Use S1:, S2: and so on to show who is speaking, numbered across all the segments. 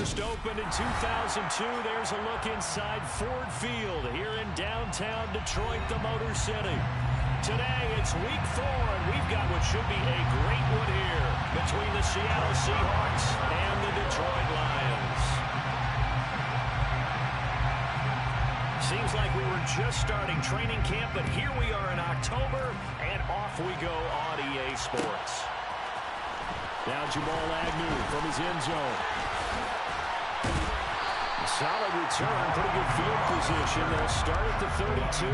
S1: First opened in 2002. There's a look inside Ford Field here in downtown Detroit, the Motor City. Today, it's week 4, and we've got what should be a great one here between the Seattle Seahawks and the Detroit Lions. Seems like we were just starting training camp, but here we are in October, and off we go on EA Sports. Now Jamal Agnew from his end zone. Solid return, pretty good field position. They'll start at the 32.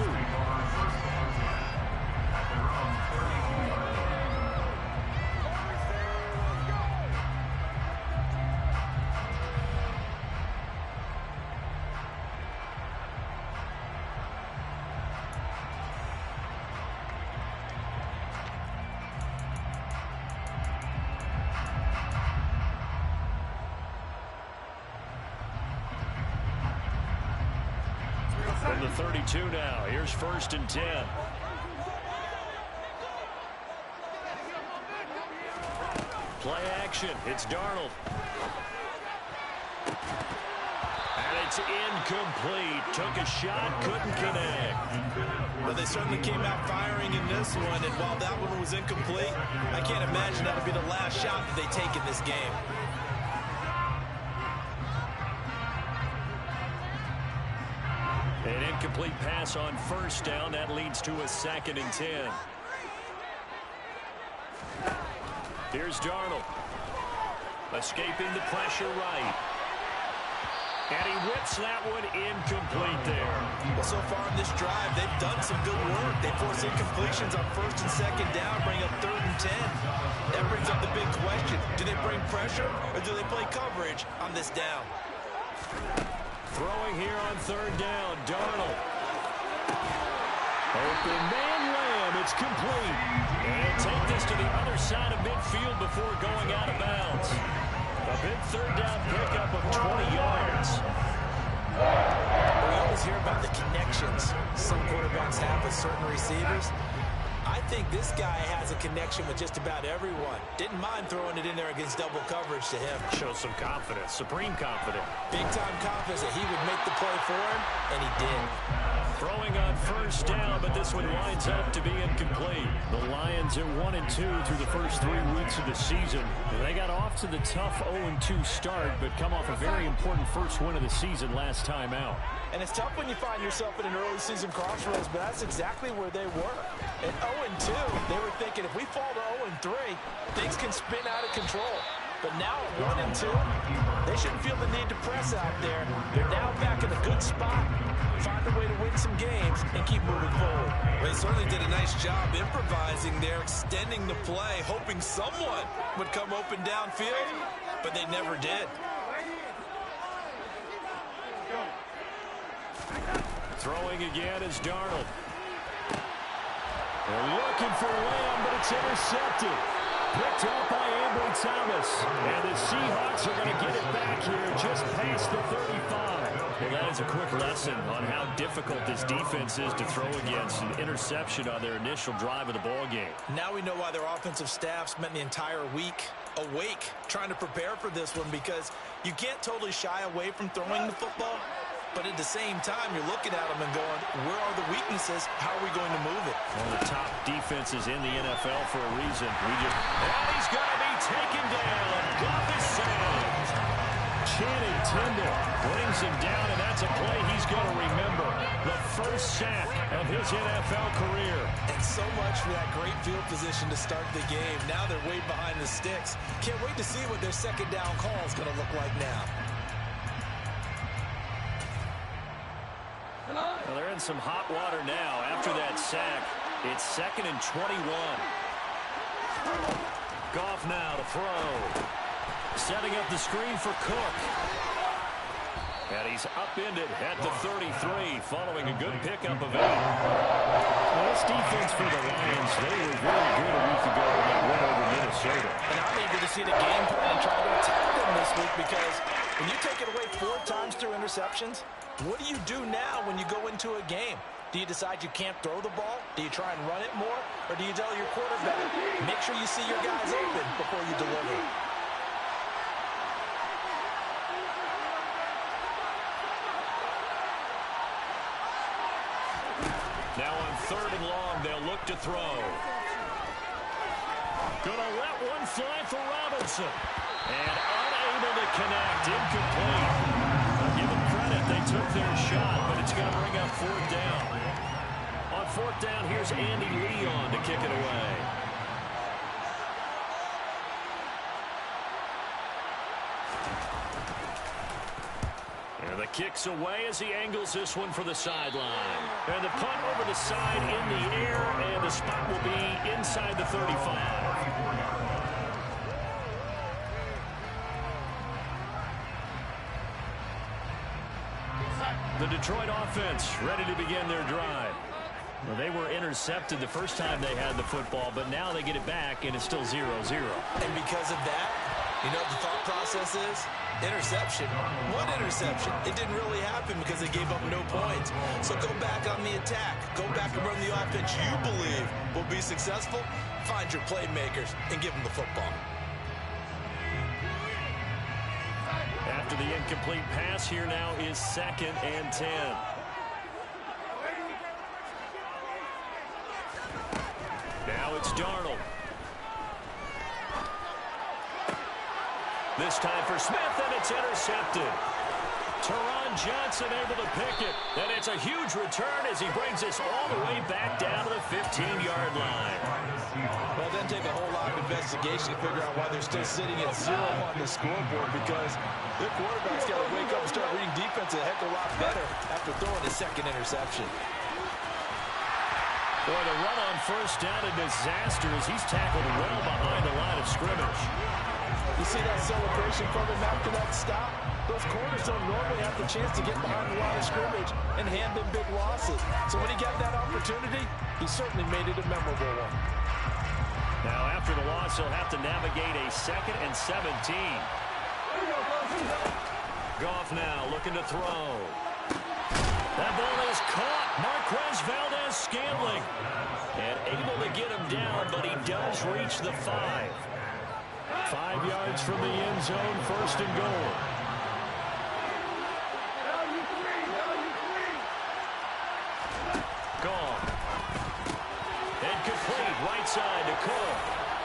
S1: From the 32 now, here's 1st and 10. Play action, it's Darnold. And it's incomplete. Took a shot, couldn't connect.
S2: Well, they certainly came out firing in this one, and while that one was incomplete, I can't imagine that'll be the last shot that they take in this game.
S1: An incomplete pass on 1st down. That leads to a 2nd and 10. Here's Darnold. Escaping the pressure right. And he whips that one incomplete there.
S2: Well, so far in this drive, they've done some good work. They force incompletions on 1st and 2nd down, bring up 3rd and 10. That brings up the big question. Do they bring pressure or do they play coverage on this down?
S1: Throwing here on 3rd down, Darnold. Open man lamb, it's complete. And take this to the other side of midfield before going out of bounds. A big 3rd down pickup of 20 yards.
S2: We always hear about the connections some quarterbacks have with certain receivers. I think this guy has a connection with just about everyone. Didn't mind throwing it in there against double coverage to him.
S1: Shows some confidence, supreme confidence.
S2: Big-time confidence that he would make the play for him, and he did.
S1: Throwing on 1st down, but this one winds up to be incomplete. The Lions are 1-2 through the first 3 weeks of the season. They got off to the tough 0-2 start, but come off a very important first win of the season last time out.
S2: And it's tough when you find yourself in an early season crossroads, but that's exactly where they were. At 0-2, they were thinking if we fall to 0-3, things can spin out of control. But now at 1-2, they shouldn't feel the need to press out there. They're now back in a good spot, find a way to win some games, and keep moving forward. Well, they certainly did a nice job improvising there, extending the play, hoping someone would come open downfield, but they never did.
S1: Throwing again is Darnold. They're looking for Lamb, but it's intercepted. Picked up by Ambry Thomas. And the Seahawks are going to get it back here just past the 35. Well, that is a quick lesson on how difficult this defense is to throw against. An interception on their initial drive of the ballgame.
S2: Now we know why their offensive staff spent the entire week awake trying to prepare for this one, because you can't totally shy away from throwing the football. But at the same time, you're looking at them and going, where are the weaknesses? How are we going to move it?
S1: One of the top defenses in the NFL for a reason. And he's going to be taken down. Goff is sacked. Channing Tindall brings him down, and that's a play he's going to remember. The first sack of his NFL career.
S2: And so much for that great field position to start the game. Now they're way behind the sticks. Can't wait to see what their 2nd down call is going to look like now.
S1: Well, they're in some hot water now. After that sack, it's 2nd and 21. Goff now to throw. Setting up the screen for Cook. And he's upended at the 33, following a good pickup of 8. Well, this defense for the Lions, they were very good a week ago when they went over Minnesota.
S2: And I'm eager to see the game plan and try to attack them this week, because when you take it away 4 times through interceptions, what do you do now when you go into a game? Do you decide you can't throw the ball? Do you try and run it more? Or do you tell your quarterback, make sure you see your guys open before you deliver?
S1: Now on 3rd and long, they'll look to throw. Gonna let one fly for Robinson. And unable to connect. Incomplete. Give them credit. They took their shot, but it's going to bring up 4th down. On 4th down, here's Andy Leon to kick it away. And the kick's away as he angles this one for the sideline. And the punt over the side in the air, and the spot will be inside the 35. The Detroit offense ready to begin their drive. Well, they were intercepted the first time they had the football, but now they get it back, and it's still 0-0.
S2: And because of that, you know what the thought process is? Interception. One interception. It didn't really happen because they gave up no points. So go back on the attack. Go back and run the offense you believe will be successful. Find your playmakers and give them the football.
S1: After the incomplete pass, here now is 2nd and 10. Now it's Darnold. This time for Smith, and it's intercepted. Teron Johnson able to pick it. And it's a huge return as he brings us all the way back down to the 15-yard line.
S2: Well, it doesn't take a whole lot of investigation to figure out why they're still sitting at 0 on the scoreboard, because their quarterback's got to wake up and start reading defense a heck of a lot better after throwing his 2nd interception.
S1: Boy, the run on 1st down, a disaster as he's tackled well behind the line of scrimmage.
S2: You see that celebration from him after that stop? Those corners don't normally have the chance to get behind the line of scrimmage and hand them big losses. So when he got that opportunity, he certainly made it a memorable one.
S1: Now after the loss, he'll have to navigate a 2nd and 17. Goff now looking to throw. That ball is caught. Marquez Valdez-Scantling. And able to get him down, but he does reach the 5. 5 yards from the end zone, 1st and goal. Gone. And complete, right side to Cook.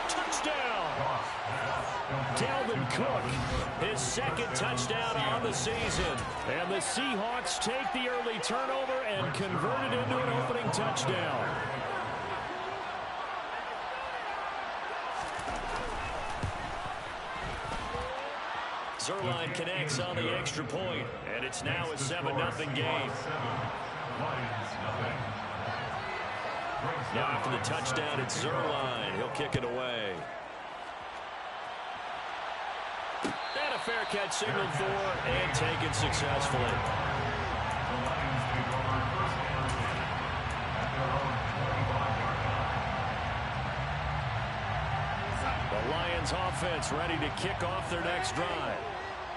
S1: Touchdown! Dalvin Cook, his 2nd touchdown on the season. And the Seahawks take the early turnover and convert it into an opening touchdown. Zerline connects on the extra point, and it's now a 7-0 game. Now after the touchdown, it's Zerline. He'll kick it away. And a fair catch signaled for and taken successfully. The Lions offense ready to kick off their next drive.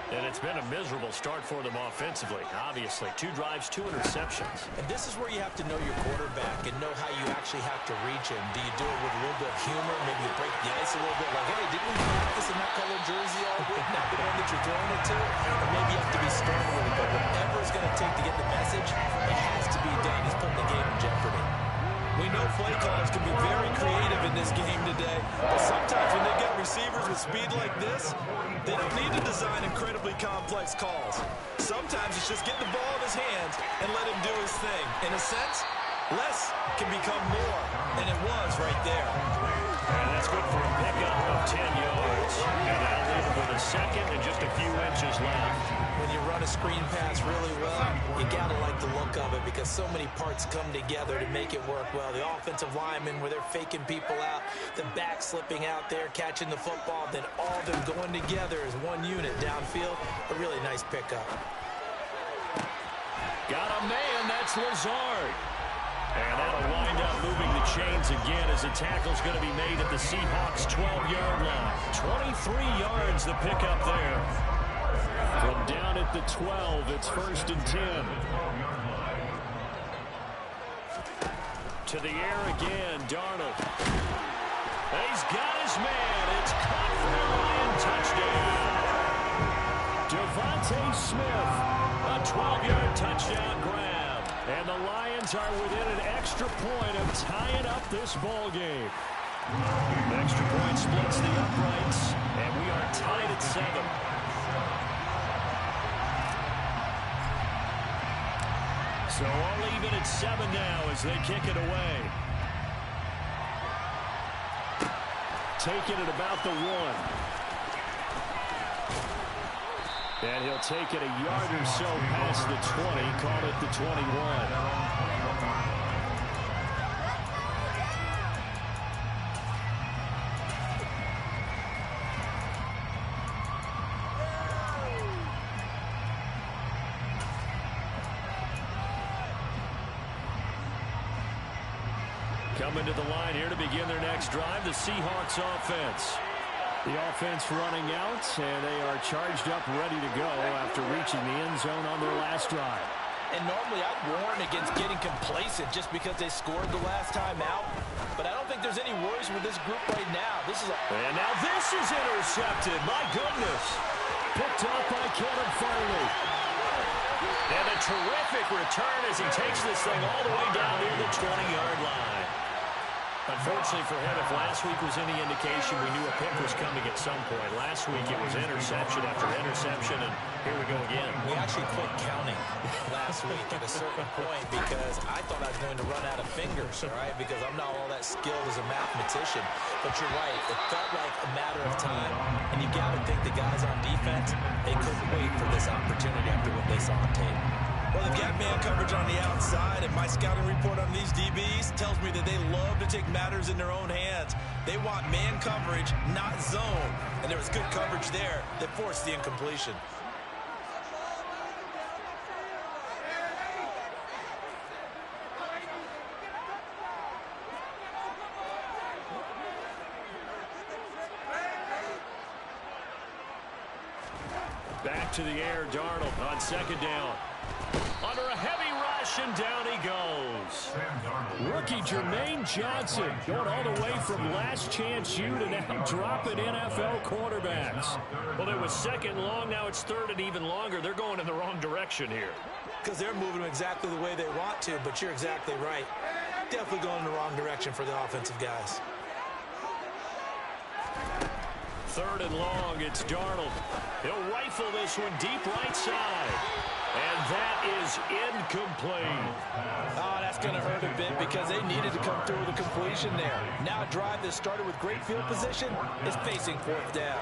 S1: And it's been a miserable start for them offensively, obviously. 2 drives, 2 interceptions.
S2: And this is where you have to know your quarterback and know how you actually have to reach him. Do you do it with a little bit of humor? Maybe you break the ice a little bit, like, hey, didn't we practice in that color jersey all week? Not the one that you're throwing it to? Or maybe you have to be stern with it, but whatever it's going to take to get the message, it has to be done. He's putting the game in jeopardy. We know play callers can be very creative in this game today, but sometimes when they get receivers with speed like this, they don't need to design incredibly complex calls. Sometimes it's just get the ball in his hands and let him do his thing. In a sense, less can become more, and it was right there.
S1: And that's good for a pickup of 10 yards. And that'll leave him with a 2nd and just a few inches left.
S2: When you run a screen pass really well, you gotta like the look of it because so many parts come together to make it work well. The offensive linemen, where they're faking people out, the back slipping out there, catching the football, then all of them going together as one unit downfield. A really nice pickup.
S1: Got a man, that's Lazard. And that'll wind up moving the chains again as the tackle's going to be made at the Seahawks' 12-yard line. 23 yards the pickup there. From down at the 12, it's 1st and 10. To the air again, Darnold. He's got his man. It's caught for a Lion touchdown. Devontae Smith, a 12-yard touchdown grab. And And the Lions are within an extra point of tying up this ball game. The extra point splits the uprights, and we are tied at 7. So all even at 7 now as they kick it away. Taking it about the 1. And he'll take it a yard or so past the 20, call it the 21. Coming to the line here to begin their next drive, the Seahawks offense. The offense running out, and they are charged up, ready to go after reaching the end zone on their last drive.
S2: And normally I'd warn against getting complacent just because they scored the last time out. But I don't think there's any worries with this group right now.
S1: And now this is intercepted. My goodness. Picked up by Kevin Farley. And a terrific return as he takes this thing all the way down near the 20-yard line. Unfortunately for him, if last week was any indication, we knew a pick was coming at some point. Last week it was interception after interception, and here we go again.
S2: We actually quit counting last week at a certain point because I thought I was going to run out of fingers, all right, because I'm not all that skilled as a mathematician. But you're right, it felt like a matter of time, and you got to think the guys on defense, they couldn't wait for this opportunity after what they saw on tape. Well, they've got man coverage on the outside, and my scouting report on these DBs tells me that they love to take matters in their own hands. They want man coverage, not zone. And there was good coverage there that forced the incompletion.
S1: Back to the air, Darnold on second down. Under a heavy rush, and down he goes. Rookie Jermaine Johnson going all the way from last chance U to now dropping NFL quarterbacks. Well, it was second long, now it's third and even longer. They're going in the wrong direction here.
S2: Because they're moving exactly the way they want to, but you're exactly right. Definitely going in the wrong direction for the offensive guys.
S1: Third and long, it's Darnold. He'll rifle this one deep right side. And that is incomplete.
S2: Oh, that's going to hurt a bit because they needed to come through with a completion there. Now a drive that started with great field position is facing fourth down.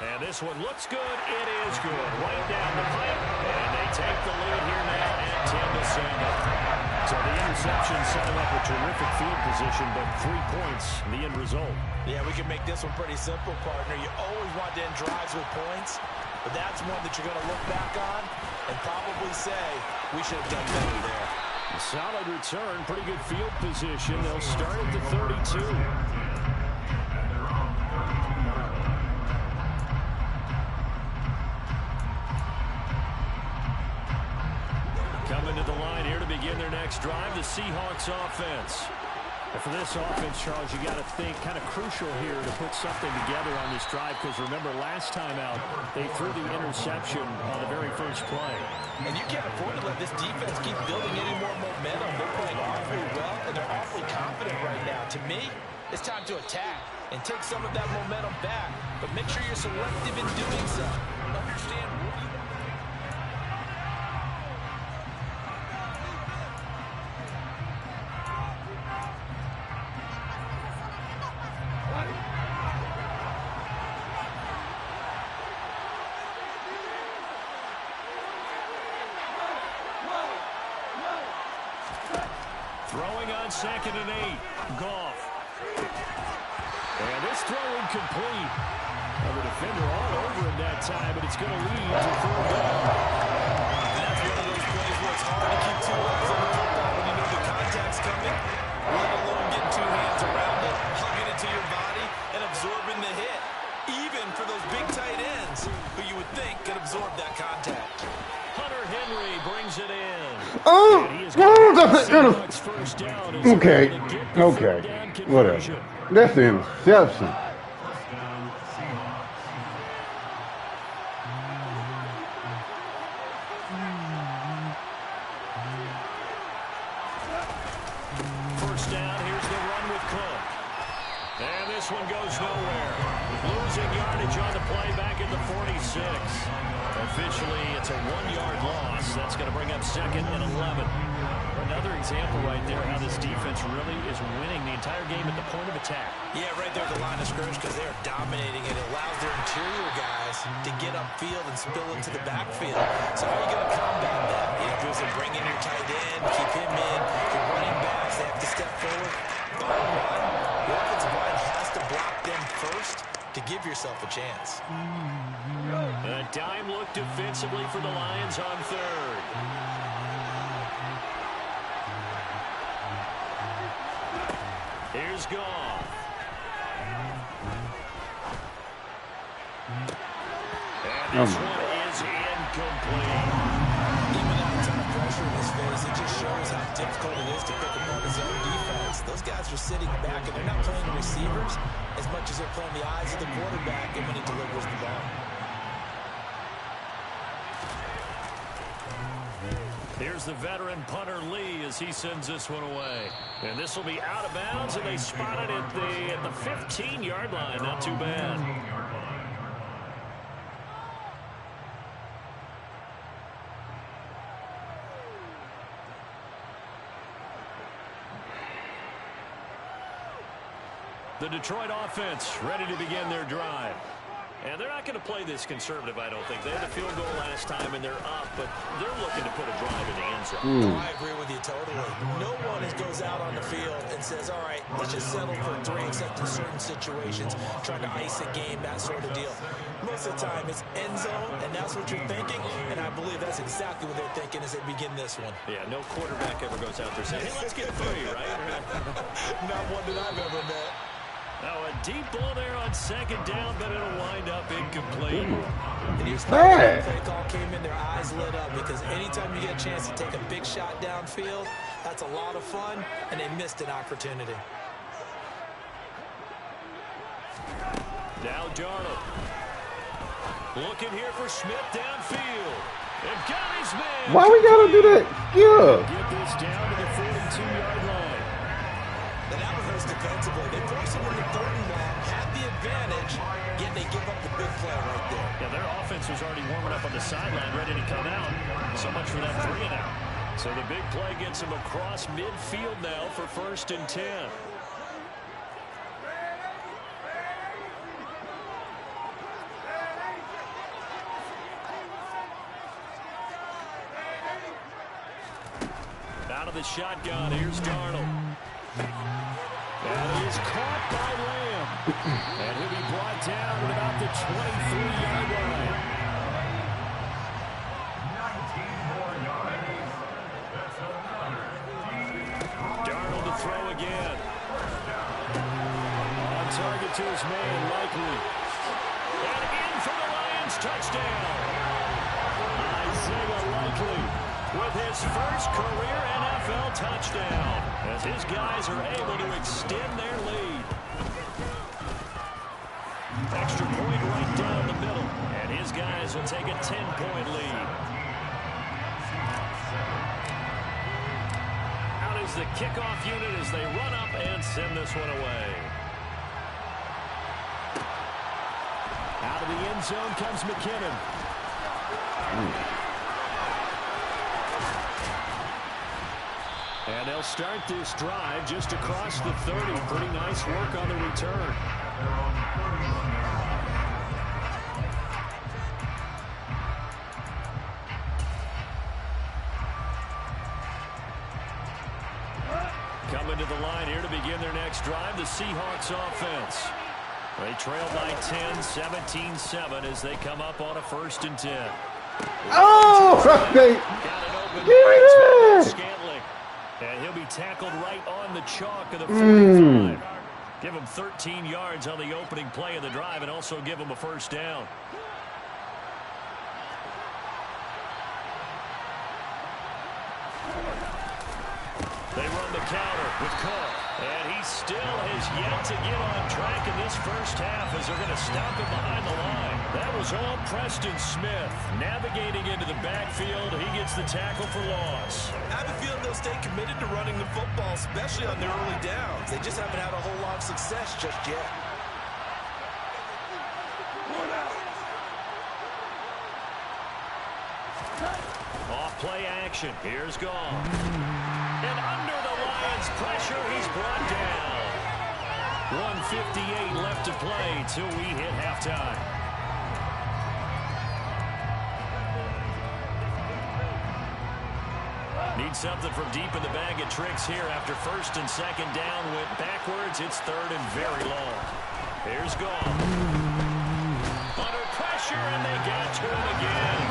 S1: And this one looks good. It is good. Right down the pipe. And they take the lead here now at 10-7. So the interception set him up a terrific field position, but 3 points in the end result.
S2: Yeah, we can make this one pretty simple, partner. You always want to end drives with points, but that's one that you're going to look back on and probably say, we should have done better there.
S1: A solid return, pretty good field position. They'll start at the 32. Coming to the line here to begin their next drive, the Seahawks offense. And for this offense, Charles, you got to think kind of crucial here to put something together on this drive because remember last time out they threw the interception on the very first play.
S2: And you can't afford to let this defense keep building any more momentum. They're playing awfully well and they're awfully confident right now. To me, it's time to attack and take some of that momentum back, but make sure you're selective in doing so. Understand what you
S1: throwing on 2nd and 8. Goff. And this throw incomplete. The defender all over him that time, but it's going to lead to 4th down.
S2: And that's one of those plays where it's hard to keep 2 eyes on the football when you know the contact's coming, let alone getting 2 hands around it, hugging it to your body, and absorbing the hit. Even for those big tight ends who you would think could absorb that contact.
S1: Hunter Henry brings it in.
S3: Oh, okay, whatever. That's the interception.
S1: first down. Here's the run with Cook. And this one goes nowhere. Losing yardage on the play back at the 46. Officially, it's a 1-yard loss. That's going to bring up 2nd and 11. Another example right there how this defense really is winning the entire game at the point of attack.
S2: Yeah, right there at the line of scrimmage because they're dominating it. It allows their interior guys to get upfield and spill into the backfield. So how are you going to combat that? Andrews will bring in your tight end, keep him in. Your running backs, they have to step forward. Bottom line, the offensive line has to block them first to give yourself a chance.
S1: A dime look defensively for the Lions on 3rd. Here's Goff. And this one is incomplete.
S2: Even with a ton of pressure in his face, it just shows how difficult it is to pick apart his own defense. Those guys are sitting back, and they're not playing receivers as much as they're playing the eyes of the quarterback and when he delivers the ball.
S1: Here's the veteran punter Lee as he sends this one away. And this will be out of bounds, and they spot it at the 15-yard line. Not too bad. The Detroit offense ready to begin their drive. And they're not going to play this conservative, I don't think. They had a field goal last time, and they're up, but they're looking to put a drive in the end zone.
S2: I agree with you totally. No one goes out on the field and says, all right, let's just settle for 3, except in certain situations, trying to ice a game, that sort of deal. Most of the time, it's end zone, and that's what you're thinking, and I believe that's exactly what they're thinking as they begin this one.
S1: Yeah, no quarterback ever goes out there saying, hey, let's get 3, right?
S2: Not one that I've ever met.
S1: Now a deep ball there on 2nd down, but it'll wind up incomplete.
S2: And here's the play call came in, their eyes lit up, because anytime you get a chance to take a big shot downfield, that's a lot of fun, and they missed an opportunity.
S1: Now Darnold. Looking here for Smith downfield. And got his man.
S3: Why we gotta do that? Yeah.
S1: Get this down to the 42-yard line.
S2: The Navajos defensively, they force him into 3rd and long, had the advantage, yet they give up the big play right there.
S1: Yeah, their offense was already warming up on the sideline, ready to come out. So much for that 3 and out. So the big play gets him across midfield now for 1st and 10. Out of the shotgun, here's Darnold. And he is caught by Lamb. And he'll be brought down at about the 23-yard line. Darnold to throw again. On target to his man, Likely. And in for the Lions, touchdown. Isaiah Likely with his first career NFL touchdown, as his guys are able to extend their lead. Extra point right down the middle, and his guys will take a 10-point lead. Out is the kickoff unit as they run up and send this one away. Out of the end zone comes McKinnon. And they'll start this drive just across the 30. Pretty nice work on the return. Coming to the line here to begin their next drive, the Seahawks offense. They trail by 10, 17-7 as they come up on a 1st and 10.
S3: Oh, give me that!
S1: And he'll be tackled right on the chalk of the 45. Give him 13 yards on the opening play of the drive and also give him a 1st down. They run the counter with Cook. And he still has yet to get on track in this first half as they're going to stop him behind the line. That was all Preston Smith navigating into the backfield. He gets the tackle for loss.
S2: I have a feeling they'll stay committed to running the football, especially on their early downs. They just haven't had a whole lot of success just yet.
S1: Off play action. Here's Gall. And under the Lions' pressure, he's brought down. 1:58 left to play till we hit halftime. Need something from deep in the bag of tricks here after first and second down went backwards. It's third and very long. Here's Gall. Under pressure, and they got to him again.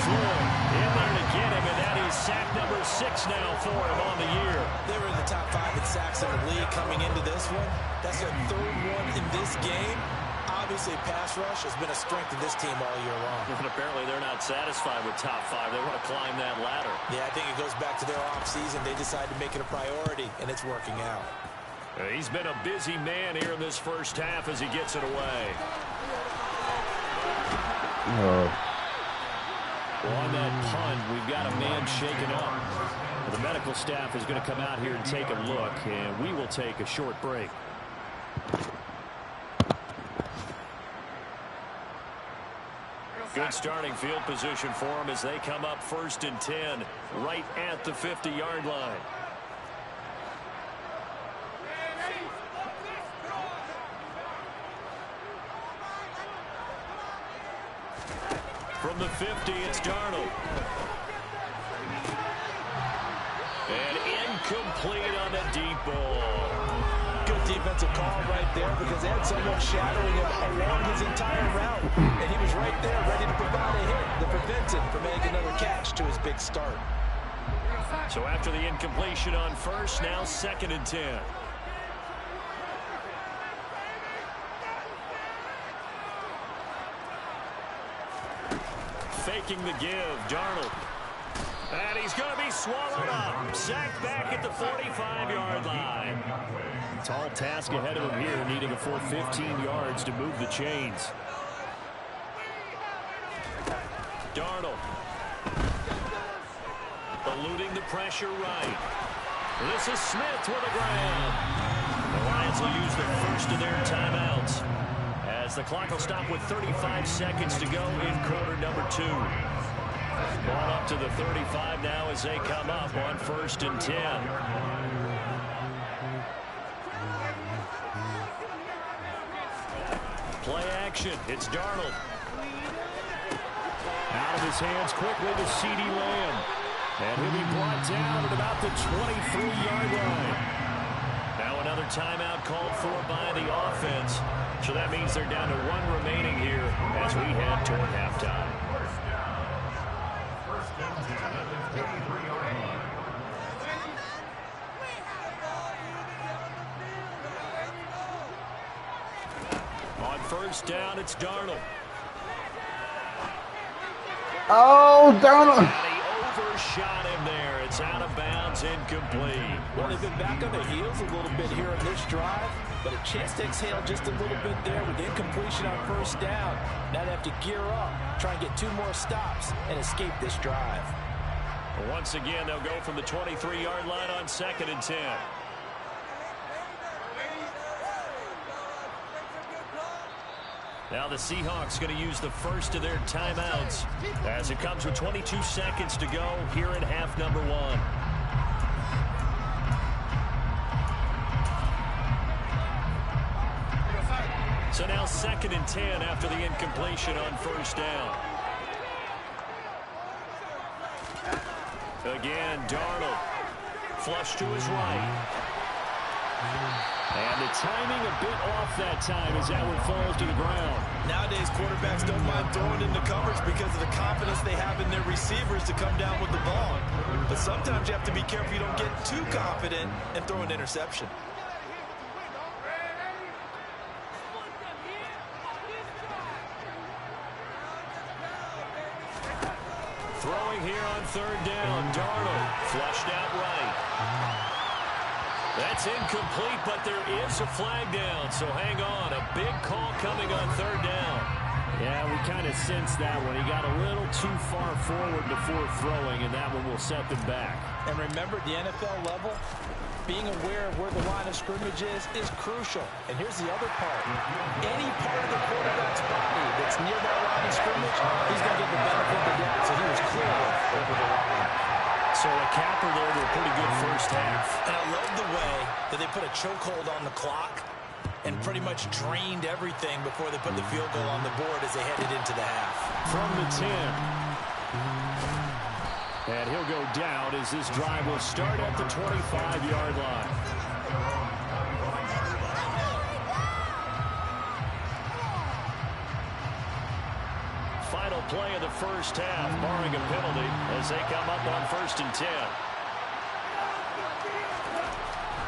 S1: Floyd in there to get him, and that is sack number 6 now for him on the year.
S2: They were in the top 5 in sacks in the league coming into this one. That's their third one in this game. Obviously, pass rush has been a strength of this team all year long.
S1: And apparently they're not satisfied with top 5. They want to climb that ladder.
S2: Yeah, I think it goes back to their offseason. They decided to make it a priority, and it's working out.
S1: He's been a busy man here in this first half as he gets it away. On that punt, we've got a man shaken up. The medical staff is going to come out here and take a look, and we will take a short break. Good starting field position for them as they come up 1st and 10 right at the 50-yard line. From the 50, it's Darnold. And incomplete on the deep ball.
S2: Good defensive call right there because they had someone shadowing him along his entire route. And he was right there ready to provide a hit that prevents him from making another catch to his big start.
S1: So after the incompletion on first, now 2nd and 10. Faking the give, Darnold. And he's going to be swallowed up. Sacked back at the 45-yard line. Tall task ahead of him here, needing a full 15 yards to move the chains. Darnold. Eluding the pressure right. This is Smith with the ground. The Lions will use the first of their timeouts, as the clock will stop with 35 seconds to go in quarter number 2. Ball up to the 35 now as they come up on 1st and 10. Play action. It's Darnold. Out of his hands quickly to CeeDee Lamb. And he'll be brought down at about the 23-yard line. Now another timeout called for by the offense. So that means they're down to 1 remaining here as we head toward halftime. On 1st down, it's Darnold.
S3: Oh, Darnold.
S1: Overshot him there. It's out of bounds, incomplete.
S2: Well, they've been back on their heels a little bit here on this drive, but a chance to exhale just a little bit there with incompletion on 1st down. Now they have to gear up, try and get 2 more stops, and escape this drive.
S1: Once again, they'll go from the 23-yard line on 2nd and 10. Now the Seahawks going to use the first of their timeouts as it comes with 22 seconds to go here in half number 1. So now 2nd and 10 after the incompletion on 1st down. Again, Darnold. Flush to his right. And the timing a bit off that time as that one falls to the ground.
S2: Nowadays, quarterbacks don't mind throwing into coverage because of the confidence they have in their receivers to come down with the ball. But sometimes you have to be careful you don't get too confident and throw an interception.
S1: Throwing here on 3rd down, Darnold flushed out right. That's incomplete, but there is a flag down, so hang on. A big call coming on third down.
S4: Yeah, we kind of sensed that one. He got a little too far forward before throwing, and that one will set them back.
S2: And remember, the NFL level, being aware of where the line of scrimmage is crucial. And here's the other part. Any part of the quarterback's body that's near that line of scrimmage, he's going to get the benefit of the doubt. So he was clearly over the line.
S1: So a capper there to a pretty good first half.
S2: And I love the way that they put a chokehold on the clock and pretty much drained everything before they put the field goal on the board as they headed into the half.
S1: From the 10. And he'll go down as this drive will start at the 25-yard line. Final play of the first half, barring a penalty, as they come up on 1st and 10.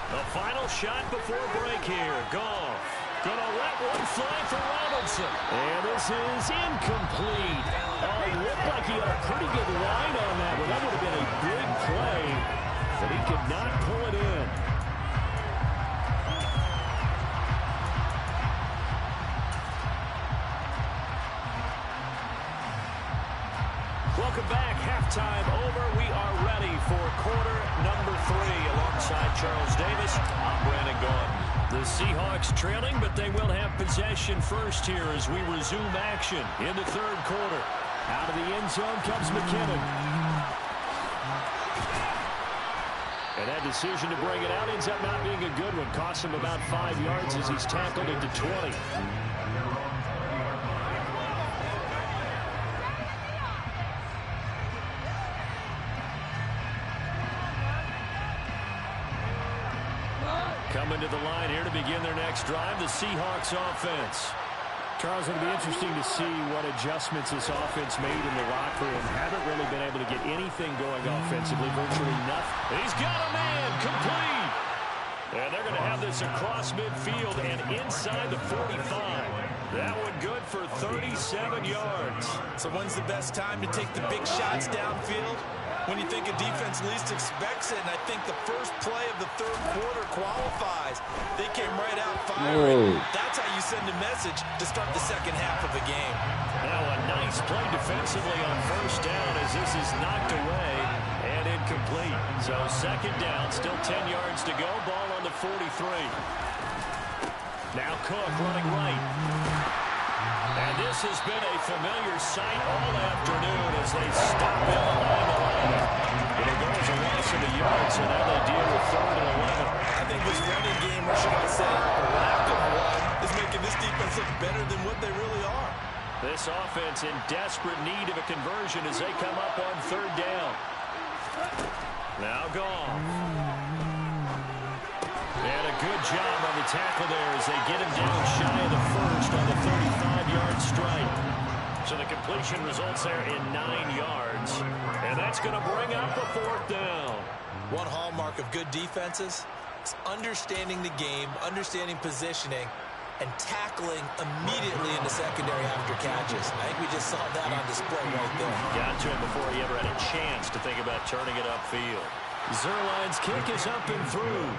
S1: The final shot before break here. Goff gonna let one fly for Robinson. And this is incomplete. Oh, it looked like he had a pretty good line on that one. That would have been a big play, but he could not pull it in. Welcome back. Halftime over. We are ready for quarter number 3. Alongside Charles Davis, I'm Brandon Gaudin. The Seahawks trailing, but they will have possession first here as we resume action in the third quarter. Out of the end zone comes McKinnon. And that decision to bring it out ends up not being a good one. Costs him about 5 yards as he's tackled into 20. Coming to the line here to begin their next drive, the Seahawks offense.
S4: Charles, it'll be interesting to see what adjustments this offense made in the locker room. Haven't really been able to get anything going offensively, virtually nothing.
S1: He's got a man, complete. And they're going to have this across midfield and inside the 45. That one good for 37 yards.
S2: So when's the best time to take the big shots downfield? When you think a defense least expects it, and I think the first play of the third quarter qualifies. They came right out firing. That's how you send a message to start the second half of a game.
S1: Now a nice play defensively on first down as this is knocked away and incomplete. So second down, still 10 yards to go. Ball on the 43. Now Cook running right. And this has been a familiar sight all afternoon as they stop him along the line. It'll go as a loss of a yard, so now they deal with 3rd and 11.
S2: I think this running game, or should I say, lack of one, is making this defense look better than what they really are.
S1: This offense in desperate need of a conversion as they come up on 3rd down. Now Goff. And a good job on the tackle there as they get him down shy of the first on the 35-yard strike. So the completion results there in 9 yards. And that's going to bring up the 4th down.
S2: One hallmark of good defenses is understanding the game, understanding positioning, and tackling immediately in the secondary after catches. I think we just saw that on display right there.
S1: Got to him before he ever had a chance to think about turning it upfield. Zuerlein's kick is up and through.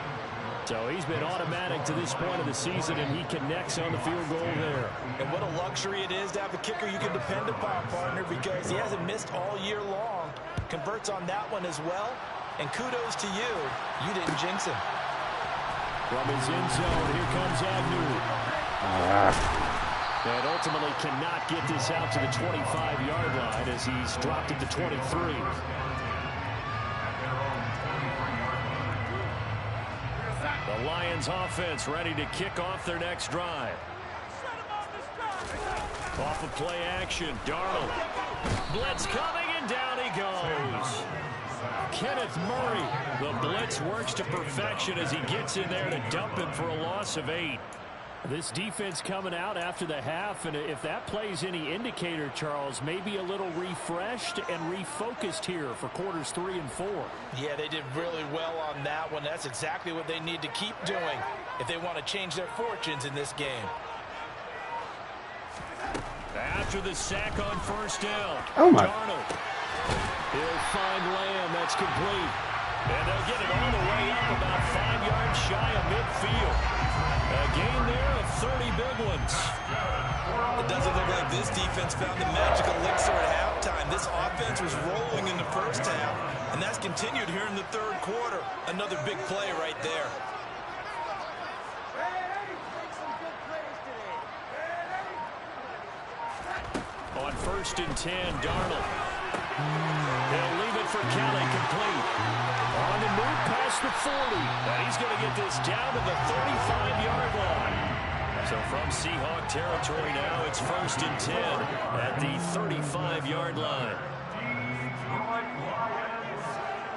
S1: So he's been automatic to this point of the season, and he connects on the field goal there.
S2: And what a luxury it is to have a kicker you can depend upon, partner, because he hasn't missed all year long. Converts on that one as well. And kudos to you. You didn't jinx him.
S1: From his end zone, here comes Agnew. And ultimately cannot get this out to the 25-yard line as he's dropped it to 23. The Lions offense ready to kick off their next drive. Off of play action, Darnold. Blitz coming, and down he goes. Kenneth Murray. The blitz works to perfection as he gets in there to dump him for a loss of 8. This defense coming out after the half, and if that plays any indicator, Charles, maybe a little refreshed and refocused here for quarters 3 and 4.
S2: Yeah, they did really well on that one. That's exactly what they need to keep doing if they want to change their fortunes in this game.
S1: After the sack on 1st down,
S3: Oh my.
S1: Darnold. He'll find Lamb. That's complete. And they'll get it all the way up about 5 yards shy of midfield. A gain there of 30 big ones.
S2: It doesn't look like this defense found the magical elixir at halftime. This offense was rolling in the first half, and that's continued here in the third quarter. Another big play right there.
S1: On 1st and 10, Darnold. They'll leave it for Kelly, complete. On the move past the 40. And he's going to get this down to the 35-yard line. So from Seahawk territory now, it's 1st and 10 at the 35-yard line.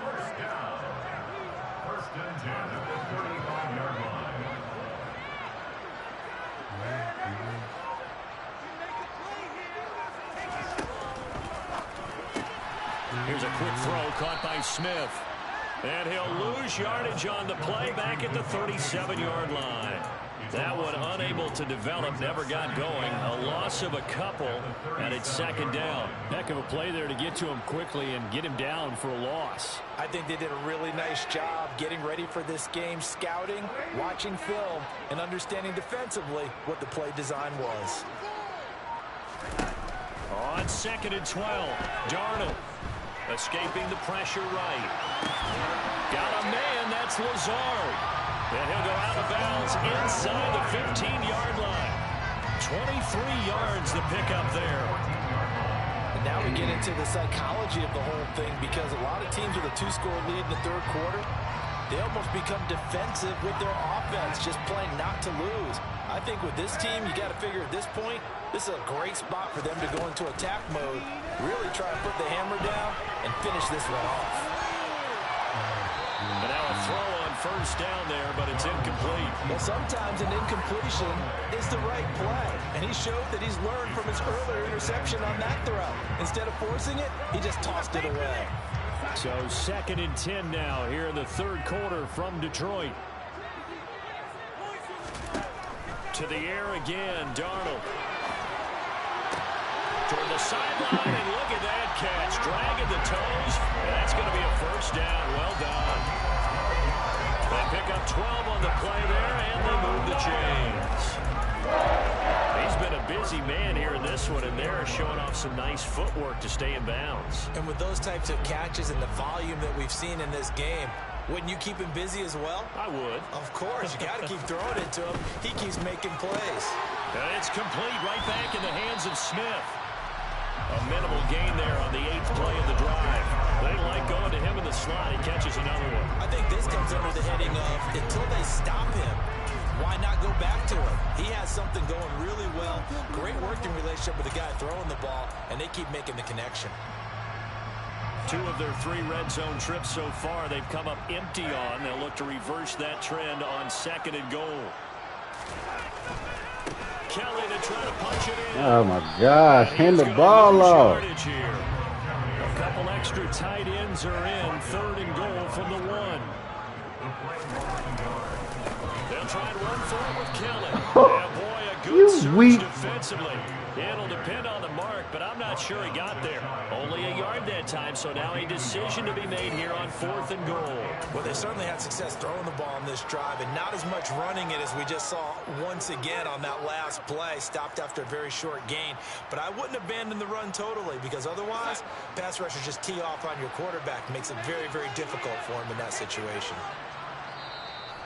S5: First down. 1st and 10 at the 35-yard line.
S1: Here's a quick throw caught by Smith. And he'll lose yardage on the play back at the 37-yard line. That one unable to develop, never got going. A loss of a couple, and it's 2nd down.
S4: Heck of a play there to get to him quickly and get him down for a loss.
S2: I think they did a really nice job getting ready for this game, scouting, watching film, and understanding defensively what the play design was.
S1: On 2nd and 12, Darnold escaping the pressure right. Got a man, that's Lazard. And he'll go out of bounds inside the 15-yard line. 23 yards the pickup there.
S2: And now we get into the psychology of the whole thing, because a lot of teams with a 2-score lead in the third quarter, they almost become defensive with their offense, just playing not to lose. I think with this team, you got to figure at this point, this is a great spot for them to go into attack mode, really try to put the hammer down and finish this one off.
S1: And now a throw on 1st down there, but it's incomplete.
S2: Well, sometimes an incompletion is the right play, and he showed that he's learned from his earlier interception on that throw. Instead of forcing it, he just tossed it away.
S1: So 2nd and 10 now here in the third quarter from Detroit. To the air again, Darnold. Toward the sideline, and look at that catch. Dragging the toes, and that's going to be a 1st down. Well done. They pick up 12 on the play there, and they move the chains. He's been a busy man here in this one, and they're showing off some nice footwork to stay in bounds.
S2: And with those types of catches and the volume that we've seen in this game, wouldn't you keep him busy as well?
S1: I would.
S2: Of course. You got to keep throwing it to him. He keeps making plays.
S1: And it's complete right back in the hands of Smith. A minimal gain there on the 8th play of the drive. They like going to him in the slot. He catches another one.
S2: I think this comes under the heading of, until they stop him, why not go back to him? He has something going really well. Great working relationship with the guy throwing the ball, and they keep making the connection.
S1: 2 of their 3 red zone trips so far they've come up empty on. They'll look to reverse that trend on 2nd and goal. Kelly to try to punch it in.
S3: Oh my gosh, hand the ball off.
S1: A couple extra tight ends are in. 3rd and goal from the 1. They'll try and run for it with Kelly. Yeah, boy, a good surge defensively. It'll depend on the mark, but I'm not sure he got there. Only a yard that time, so now a decision to be made here on 4th and goal.
S2: Well, they certainly had success throwing the ball on this drive, and not as much running it as we just saw once again on that last play. Stopped after a very short gain. But I wouldn't abandon the run totally, because otherwise, pass rushers just tee off on your quarterback. Makes it very, very difficult for him in that situation.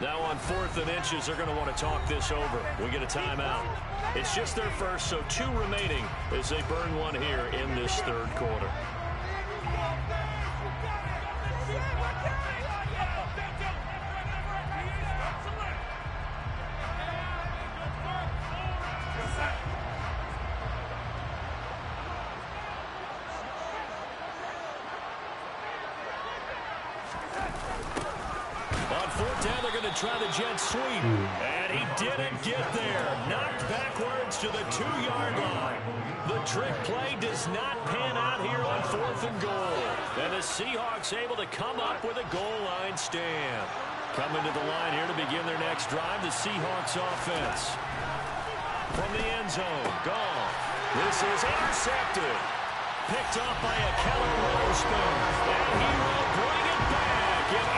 S1: Now on 4th and inches, they're going to want to talk this over. We get a timeout. It's just their first, so 2 remaining as they burn one here in this third quarter. On 4th down, they're going to try the jet sweep. And he didn't get there. Knocked backwards to the 2-yard line. The trick play does not pan out here on 4th and goal. And the Seahawks able to come up with a goal line stand. Coming to the line here to begin their next drive, the Seahawks offense. From the end zone, gone. This is intercepted. Picked up by a Keller Witherspoon. And he will bring it back. And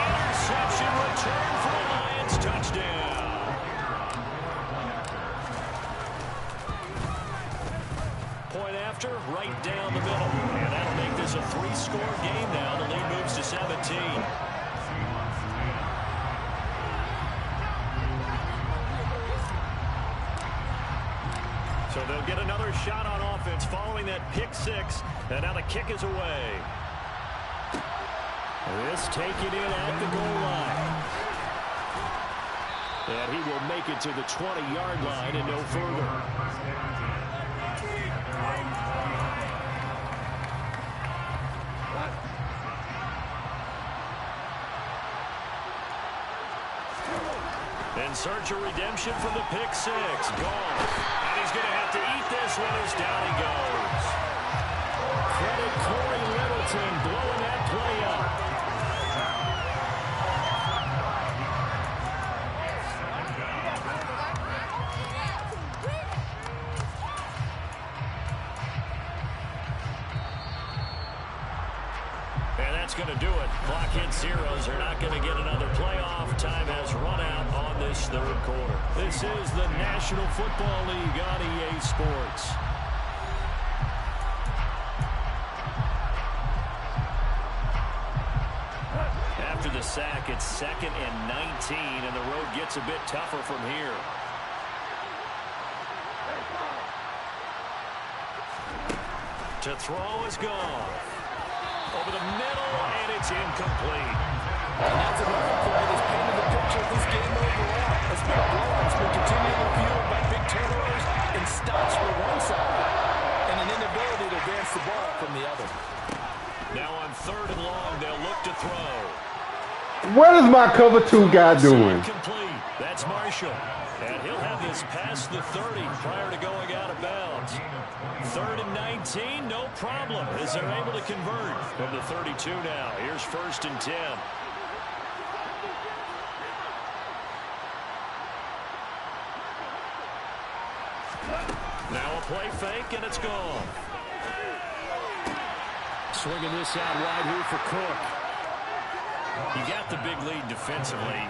S1: one-score game now. The lead moves to 17. So they'll get another shot on offense following that pick six. And now the kick is away. This taken in at the goal line. And he will make it to the 20-yard line and no further. In search of redemption from the pick six. Gone. And he's going to have to eat this one as down he goes. Credit Corey Littleton blowing that play up. And that's going to do it. Clock hits zeros. They're not going to get another playoff. Time has run out on this third quarter. This is the National Football League on EA Sports. After the sack, it's 2nd and 19, and the road gets a bit tougher from here. To throw is gone. Over the middle, and it's incomplete.
S2: And that's another play that's painted the picture of this game overall. It's been a blowout. It's been continually fueled by big turnovers and stops for one side and an inability to advance the ball from the other.
S1: Now on 3rd and long, they'll look to throw.
S3: What is my cover 2 guy doing?
S1: Complete. That's Marshall. And he'll have this past the 30 prior to going out of bounds. 3rd and 19, no problem, as they're able to convert from the 32 now. Here's 1st and 10. Now a play fake, and it's gone. Swinging this out wide here for Cook. You got the big lead defensively.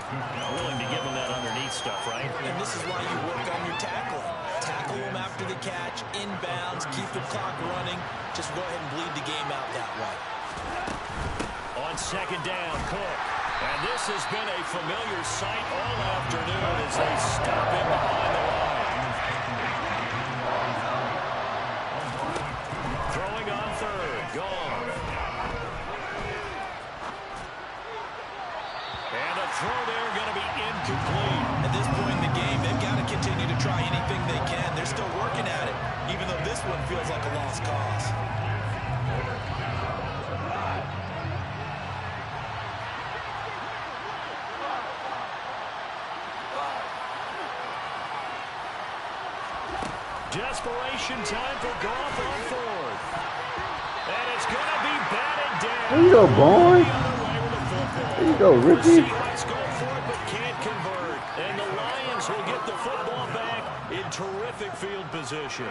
S1: Willing to give him that underneath stuff, right?
S2: And this is why you work on your tackling. Tackle him after the catch, inbounds, keep the clock running. Just go ahead and bleed the game out that way.
S1: On 2nd down, Cook. And this has been a familiar sight all afternoon as they stop him behind the line. Throwing on 3rd. Gone. And a throw there going to be incomplete.
S2: At this point in the game, they've got to continue to try anything they can. They're still working at it, even though this one feels like a lost cause.
S1: Desperation time for Goff on 4th. And it's going to be batted down.
S3: There you go, boy. There you go, Ricky.
S1: Seahawks go for it but can't convert. And the Lions will get the football back in terrific field position.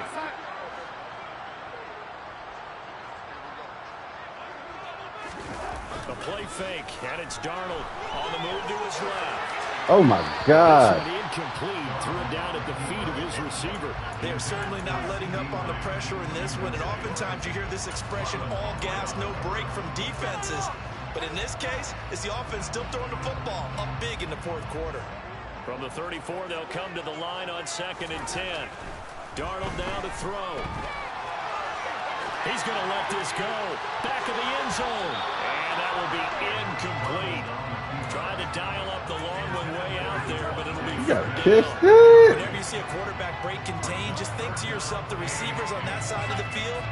S1: A play fake, and it's Darnold on the move to his left.
S3: Oh, my God.
S1: Incomplete, threw it down at the feet of his receiver.
S2: They are certainly not letting up on the pressure in this one, and oftentimes you hear this expression, all gas, no break from defenses. But in this case, it's the offense still throwing the football up big in the 4th quarter.
S1: From the 34, they'll come to the line on 2nd and 10. Darnold now to throw. He's going to let this go. Back of the end zone. And that will be incomplete. Trying to dial up the long one way out there, but it'll be third down.
S2: Whenever you see a quarterback break contain, just think to yourself, the receivers on that side of the field,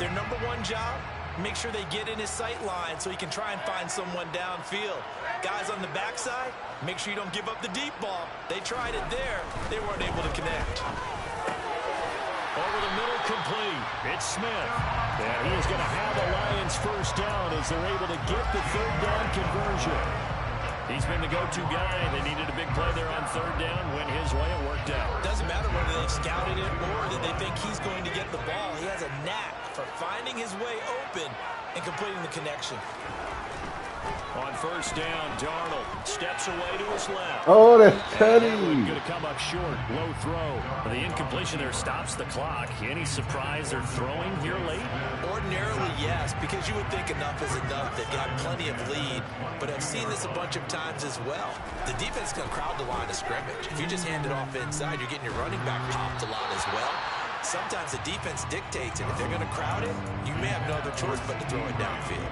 S2: their number one job, make sure they get in his sight line so he can try and find someone downfield. Guys on the backside, make sure you don't give up the deep ball. They tried it there. They weren't able to connect.
S1: Over the middle, complete. It's Smith. And he is going to have the Lions first down as they're able to get the 3rd down conversion. He's been the go-to guy. They needed a big play there on 3rd down. Went his way. It worked out.
S2: Doesn't matter whether they've scouted it or that they think he's going to get the ball. He has a knack for finding his way open and completing the connection.
S1: On first down, Darnold steps away to his left.
S3: Oh, that's Teddy.
S1: Going to come up short. Low throw. The incompletion there stops the clock. Any surprise they're throwing here late?
S2: Ordinarily, yes, because you would think enough is enough. They've got plenty of lead, but I've seen this a bunch of times as well. The defense is going to crowd the line of scrimmage. If you just hand it off inside, you're getting your running back popped a lot as well. Sometimes the defense dictates it. If they're going to crowd it, you may have no other choice but to throw it downfield.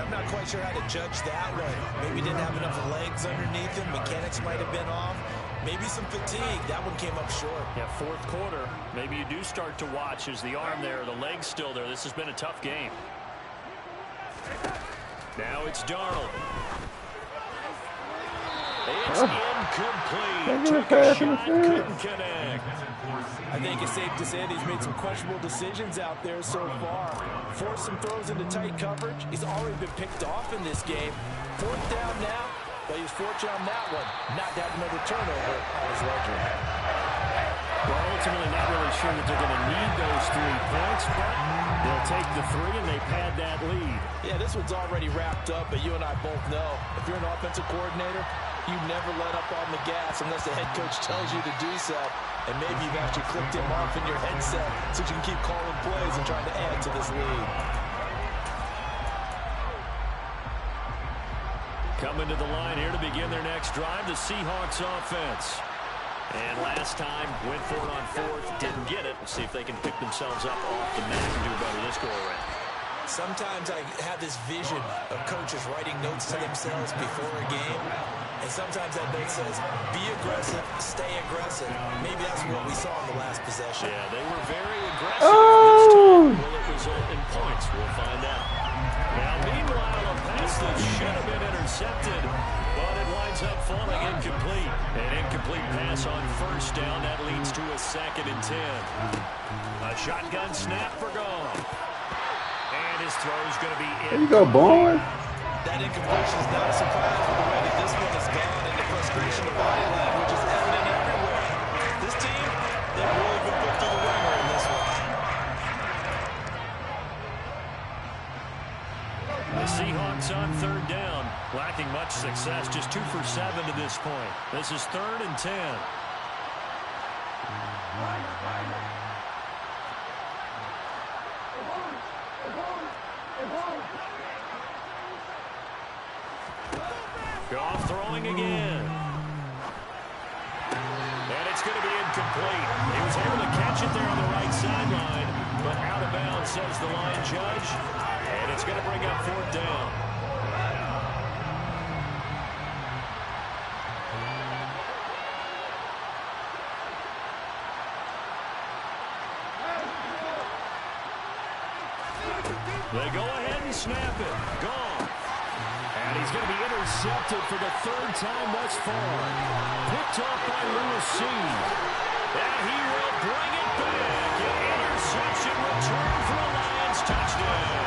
S6: I'm not quite sure how to judge that one. Maybe didn't have enough legs underneath him. Mechanics might have been off. Maybe some fatigue. That one came up short.
S1: Yeah, fourth quarter. Maybe you do start to watch as the arm there, the leg's still there. This has been a tough game. Now it's Darnold. It's incomplete. Took a shot, couldn't connect.
S6: I think it's safe to say that he's made some questionable decisions out there so far. Forced some throws into tight coverage. He's already been picked off in this game. Fourth down now, but he was fortunate on that one. Not to have another turnover on his ledger.
S1: Well, ultimately not really sure that they're going to need those 3 points, but they'll take the 3 and they pad that lead.
S6: Yeah, this one's already wrapped up, but you and I both know if you're an offensive coordinator, you never let up on the gas unless the head coach tells you to do so. And maybe you've actually clicked him off in your headset so you can keep calling plays and trying to add to this lead.
S1: Coming to the line here to begin their next drive, the Seahawks offense. And last time, went for it on fourth, didn't get it. We'll see if they can pick themselves up off the mat and do better this go-around.
S2: Sometimes I have this vision of coaches writing notes to themselves before a game. And sometimes that note says, be aggressive, stay aggressive. Maybe that's what we saw in the last possession.
S1: Yeah, they were very aggressive this time. Will it result in points? We'll find out. Now, meanwhile, a pass that should have been intercepted, but it winds up falling incomplete. An incomplete pass on first down. That leads to a 2nd and 10. A shotgun snap for Goff. And his throw is going to be in.
S3: There you go, boy.
S6: That incompletion is not a surprise with the way that this one is gone, and the frustration of body language is evident everywhere. This team, they've really been put through the ringer in this one.
S1: The Seahawks on 3rd down, lacking much success, just 2 for 7 to this point. This is 3rd and 10. Goff throwing again. And it's going to be incomplete. He was able to catch it there on the right sideline, but out of bounds, says the line judge. And it's going to bring up 4th down. They go ahead and snap it. Gone. And he's going to be intercepted for the 3rd time thus far. Picked off by Lewis C. And he will bring it back. An interception return for the Lions. Touchdown.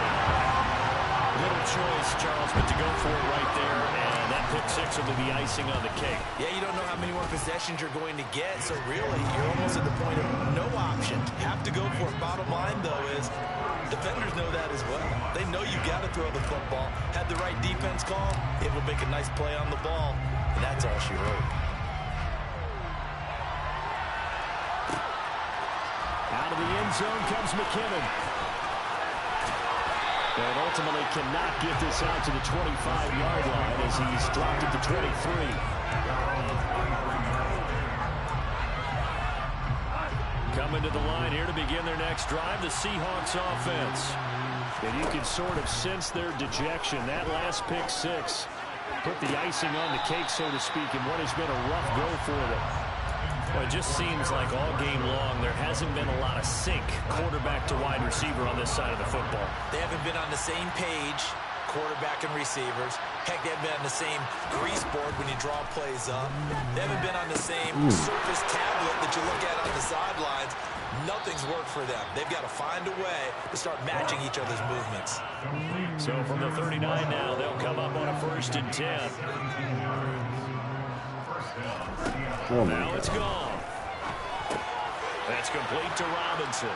S1: Little choice, Charles, but to go for it right there. And that pick 6 will be the icing on the cake.
S2: Yeah, you don't know how many more possessions you're going to get, so really, you're almost at the point of no option. Have to go for it. Bottom line, though, is defenders know that as well. They know you got to throw the football. Had the right defense call, it will make a nice play on the ball, and that's all she wrote.
S1: Out of the end zone comes McKinnon. And ultimately cannot get this out to the 25-yard line as he's dropped at the 23. Coming to the line here to begin their next drive, the Seahawks offense. And you can sort of sense their dejection. That last pick 6 put the icing on the cake, so to speak, in what has been a rough go for them. Well, it just seems like all game long there hasn't been a lot of sync quarterback to wide receiver on this side of the football.
S2: They haven't been on the same page, quarterback and receivers. Heck, they haven't been on the same grease board when you draw plays up. They haven't been on the same surface tablet that you look at on the sidelines. Nothing's worked for them. They've got to find a way to start matching each other's movements.
S1: So from the 39 now, they'll come up on a 1st and 10. Now it's gone. That's complete to Robinson.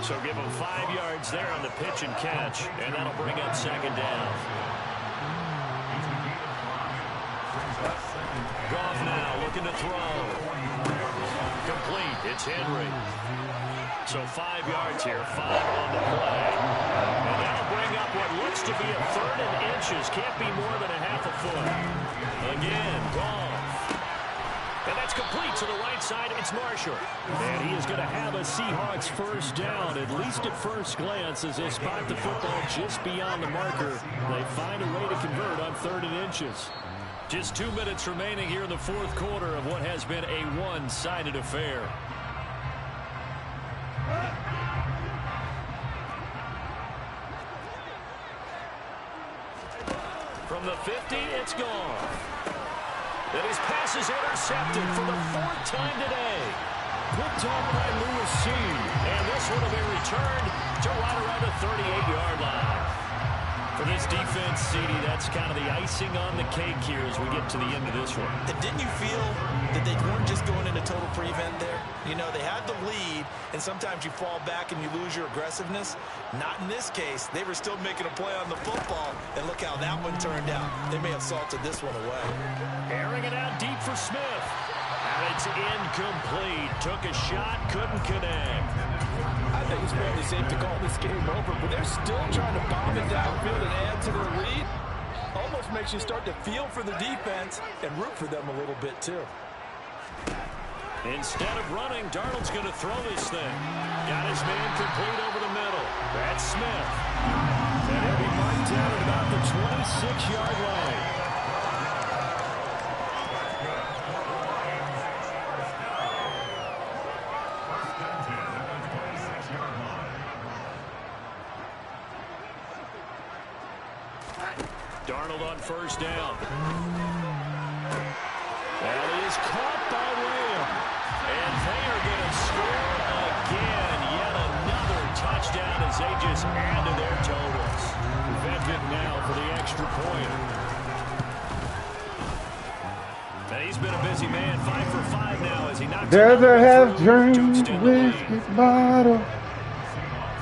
S1: So give him 5 yards there on the pitch and catch, and that'll bring up 2nd down. looking to throw. Complete. It's Henry. So 5 yards here, 5 on the play. And that'll bring up what looks to be a 3rd and inches. Can't be more than a half a foot. Again, Goff. And that's complete to the right side. It's Marshall. And he is going to have a Seahawks first down, at least at first glance, as they spot the football just beyond the marker. They find a way to convert on 3rd and inches. Just 2 minutes remaining here in the 4th quarter of what has been a one-sided affair. From the 50, it's gone. And his pass is intercepted for the 4th time today. Picked off by Lewis C. And this one will be returned to right around the 38-yard line. For this defense, CD, that's kind of the icing on the cake here as we get to the end of this one.
S2: And didn't you feel that they weren't just going into total prevent there? You know, they had the lead, and sometimes you fall back and you lose your aggressiveness. Not in this case. They were still making a play on the football, and look how that one turned out. They may have salted this one away.
S1: Airing it out deep for Smith. And it's incomplete. Took a shot, couldn't connect.
S6: I think it's fairly safe to call this game over, but they're still trying to bomb it downfield and add to their lead. Almost makes you start to feel for the defense and root for them a little bit, too.
S1: Instead of running, Darnold's going to throw this thing. Got his man complete over the middle. That's Smith. And he'll be marked down at about the 26-yard line. Darnold on first down. That is caught by Lamb. And they are going to score again. Yet another touchdown as they just add to their totals. Vented now for the extra point. And he's been a busy man. 5 for 5 now as he knocks
S3: There's a
S1: half-drink
S3: whiskey bottle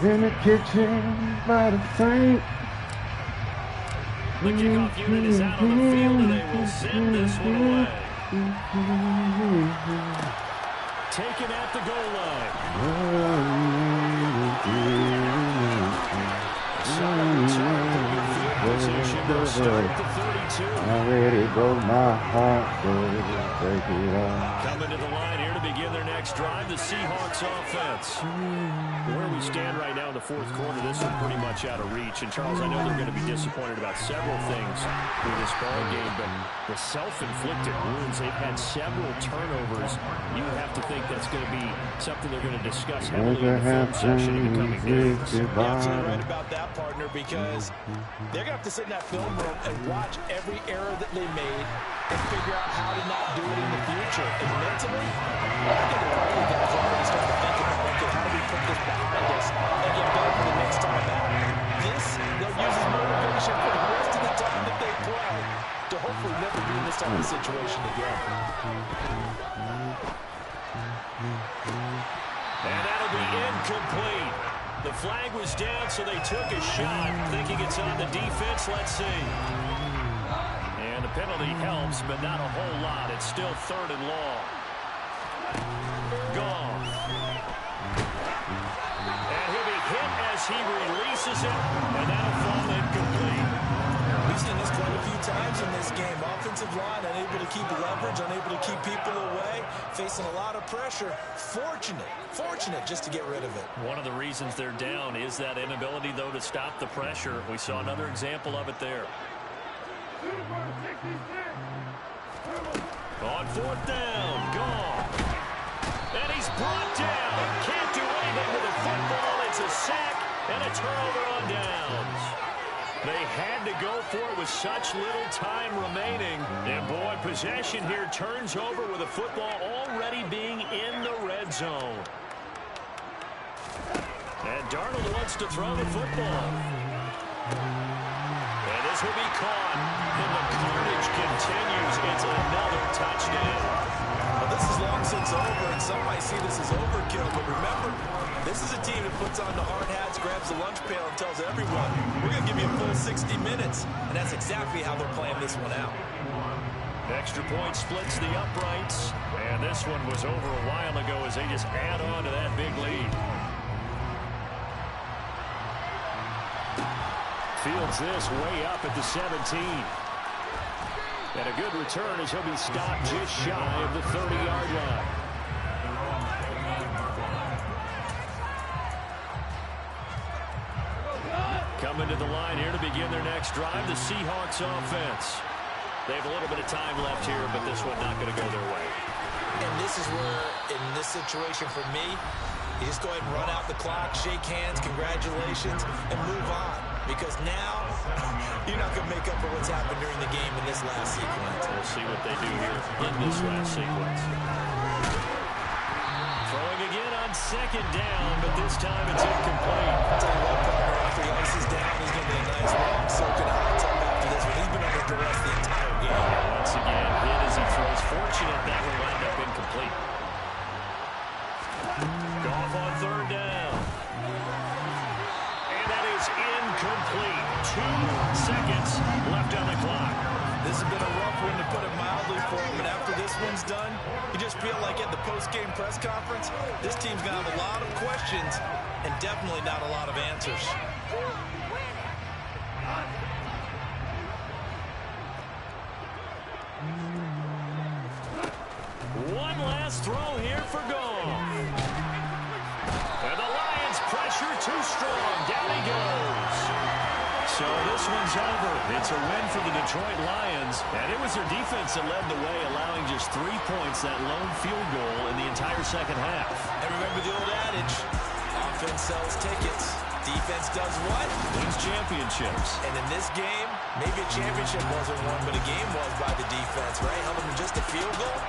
S3: in the kitchen by the sink.
S1: The kickoff unit is out on the field, and they will send this one away. Taken at the goal line. They'll start at the 32.
S3: Already broke my heart, so take it off.
S1: Coming to the line here to begin their next drive, the Seahawks offense. Where we stand right now in the 4th quarter, this is pretty much out of reach. And, Charles, I know they're going to be disappointed about several things in this ball game, but the self-inflicted wounds, they've had several turnovers. You would have to think that's going to be something they're going to discuss heavily in the film session in the coming days.
S2: You're absolutely right about that, partner, because they're going to have to sit in that film room and watch every error that they made and figure out how to not do it in the future. And mentally, I think a lot of the guys are already starting to think about, okay, how do we put this behind us and get better for the next time out? This, they'll use as motivation for the rest of the time that they play to hopefully never be in this type of situation again.
S1: And that'll be incomplete. The flag was down, so they took a shot, thinking it's on the defense. Let's see. And the penalty helps, but not a whole lot. It's still 3rd and long. Gone. And he'll be hit as he releases it, and that'll fall incomplete.
S2: We've seen this quite a few times in this game. Offensive line unable to keep leverage, unable to keep people away, facing a lot of pressure. Fortunate just to get rid of it.
S1: One of the reasons they're down is that inability, though, to stop the pressure. We saw another example of it there. On 4th down, gone. And he's brought down. Can't do anything with the football. It's a sack and a turnover on downs. They had to go for it with such little time remaining. And, boy, possession here turns over with the football already being in the red zone. And Darnold wants to throw the football. And this will be caught. And the carnage continues. It's another touchdown.
S2: Well, this is long since over, and some might see this as overkill. But remember, this is a team that puts on the hard hats, grabs the lunch pail, and tells everyone, we're going to give you a full 60 minutes. And that's exactly how they're playing this one out.
S1: Extra point splits the uprights. And this one was over a while ago as they just add on to that big lead. Fields this way up at the 17. And a good return as he'll be stopped just shy of the 30-yard line. Coming to the line here to begin their next drive, the Seahawks offense. They have a little bit of time left here, but this one not going to go their way.
S6: And this is where, in this situation for me, you just go ahead and run out the clock, shake hands, congratulations, and move on. Because now, you're not going to make up for what's happened during the game in this last sequence.
S1: We'll see what they do here in this last sequence. Throwing again on second down, but this time it's incomplete.
S6: Tell you what, partner, after he ices down, he's going to be a nice long soaking hot tub after this one. He's been under duress the entire game.
S1: Once again, hit as he throws. Fortunate that will wind up incomplete. Goff on third down. And that is incomplete. 2 seconds left on the clock.
S6: This has been a rough one, to put it mildly, for him. And after this one's done, you just feel like at the post-game press conference, this team's going to have a lot of questions and definitely not a lot of answers.
S1: One last throw here for Goff. And the Lions pressure too strong. Down he goes. So this one's over. It's a win for the Detroit Lions. And it was their defense that led the way, allowing just 3 points, that lone field goal in the entire second half.
S6: And remember the old adage, offense sells tickets. Defense does what?
S1: Wins championships.
S6: And in this game, maybe a championship wasn't won, but a game was by the defense, right? Held them to just a field goal.